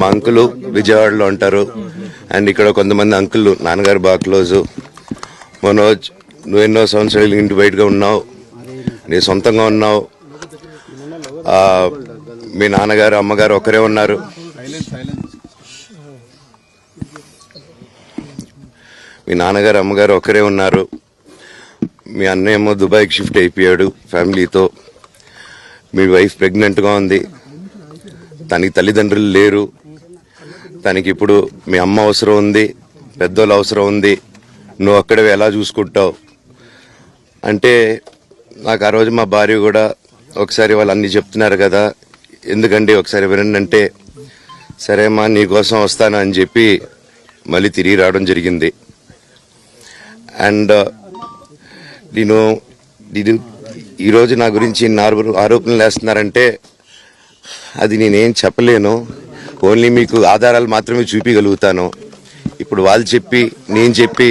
మా అంకులు విజయవాడలో ఉంటారు. అండ్ ఇక్కడ కొంతమంది అంకులు నాన్నగారు బాగా క్లోజు. మనోజ్, నువ్వు ఎన్నో సంవత్సరాలు ఇంటి బయటగా ఉన్నావు, నీ సొంతంగా ఉన్నావు. మీ నాన్నగారు అమ్మగారు ఒకరే ఉన్నారు. మీ నాన్నగారు అమ్మగారు ఒకరే ఉన్నారు. మీ అన్నయ్య ఏమో దుబాయ్కి షిఫ్ట్ అయిపోయాడు ఫ్యామిలీతో. మీ వైఫ్ ప్రెగ్నెంట్గా ఉంది. తనకి తల్లిదండ్రులు లేరు. తనకి ఇప్పుడు మీ అమ్మ అవసరం ఉంది, పెద్దోళ్ళు అవసరం ఉంది. నువ్వు అక్కడ ఎలా చూసుకుంటావు అంటే, నాకు ఆ రోజు మా భార్య కూడా ఒకసారి వాళ్ళు అన్నీ చెప్తున్నారు కదా, ఎందుకండి ఒకసారి వినండి అంటే, సరేమ్మా నీకోసం వస్తాను అని చెప్పి మళ్ళీ తిరిగి రావడం జరిగింది. అండ్ నేను ఈరోజు నా గురించి ఆరోపణలు వేస్తున్నారంటే అది నేనేం చెప్పలేను. ఓన్లీ మీకు ఆధారాలు మాత్రమే చూపించగలుగుతాను. ఇప్పుడు వాళ్ళు చెప్పి నేను చెప్పి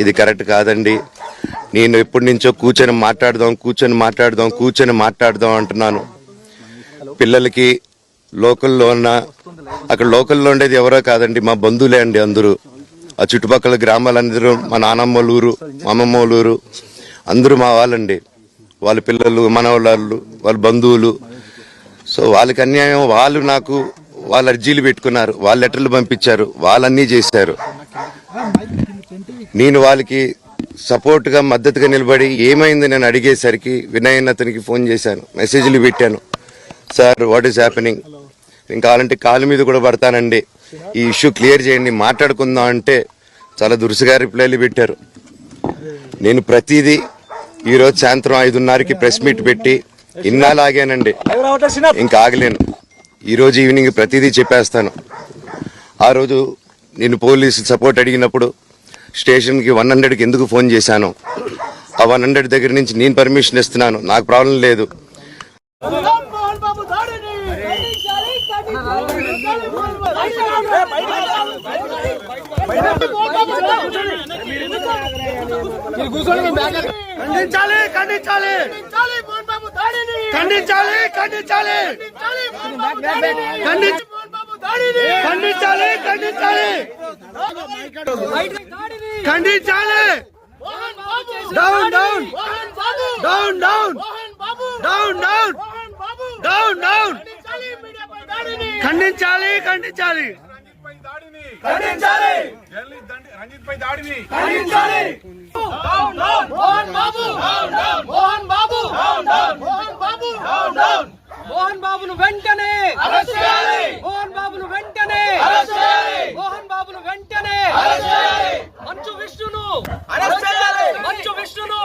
ఇది కరెక్ట్ కాదండి, నేను ఎప్పటి నుంచో కూర్చొని మాట్లాడదాం అంటున్నాను. పిల్లలకి లోకల్లో అక్కడ లోకల్లో ఉండేది ఎవరో కాదండి, మా బంధువులే అండి అందరూ. ఆ చుట్టుపక్కల గ్రామాలందరూ మా నానమ్మ ఊరు, మా అమ్మమ్మ ఊరు అందరూ మా వాళ్ళండి. వాళ్ళ పిల్లలు, మనవాళ్ళు, వాళ్ళ బంధువులు. సో వాళ్ళకి అన్యాయం, వాళ్ళు నాకు వాళ్ళ అర్జీలు పెట్టుకున్నారు, వాళ్ళ లెటర్లు పంపించారు, వాళ్ళన్నీ చేశారు. నేను వాళ్ళకి సపోర్ట్గా మద్దతుగా నిలబడి ఏమైంది నేను అడిగేసరికి వినయ్ అతనికి ఫోన్ చేశాను, మెసేజ్లు పెట్టాను. సార్ వాట్ ఈస్ హ్యాపెనింగ్, నేను కావాలంటే కాలు మీద కూడా పడతానండి, ఈ ఇష్యూ క్లియర్ చేయండి, మాట్లాడుకుందాం అంటే చాలా దురుసుగా రిప్లైలు పెట్టారు. నేను ప్రతిదీ ఈరోజు సాయంత్రం 5:30కి ప్రెస్ మీట్ పెట్టి ఇన్నాళ్ళు ఆగానండి, ఇంకా ఆగలేను. ఈరోజు ఈవినింగ్ ప్రతిదీ చెప్పేస్తాను. ఆ రోజు నేను పోలీసు సపోర్ట్ అడిగినప్పుడు స్టేషన్కి 100కి ఎందుకు ఫోన్ చేశాను, ఆ 100 దగ్గర నుంచి నేను పర్మిషన్ ఇస్తున్నాను, నాకు ప్రాబ్లం లేదు. మోహన్ బాబును వెంటనే మోహన్ బాబును వెంటనే మోహన్ బాబును వెంటనే మంచు విష్ణును మంచు విష్ణును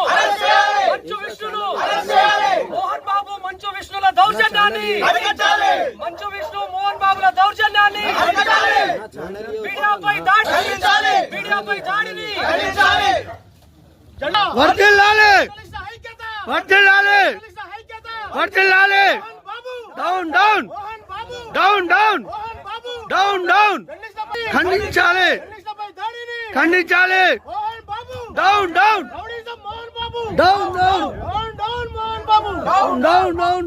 మోహన్ బాబు మంచు విష్ణుల దౌర్జన్యాన్ని, మంచు విష్ణు మోహన్ బాబుల దౌర్జన్యాన్ని, మీడియాపై దాడిని వర్ధిల్లాలి. Down down down down down down ఖండించాలి. Down down down down down down down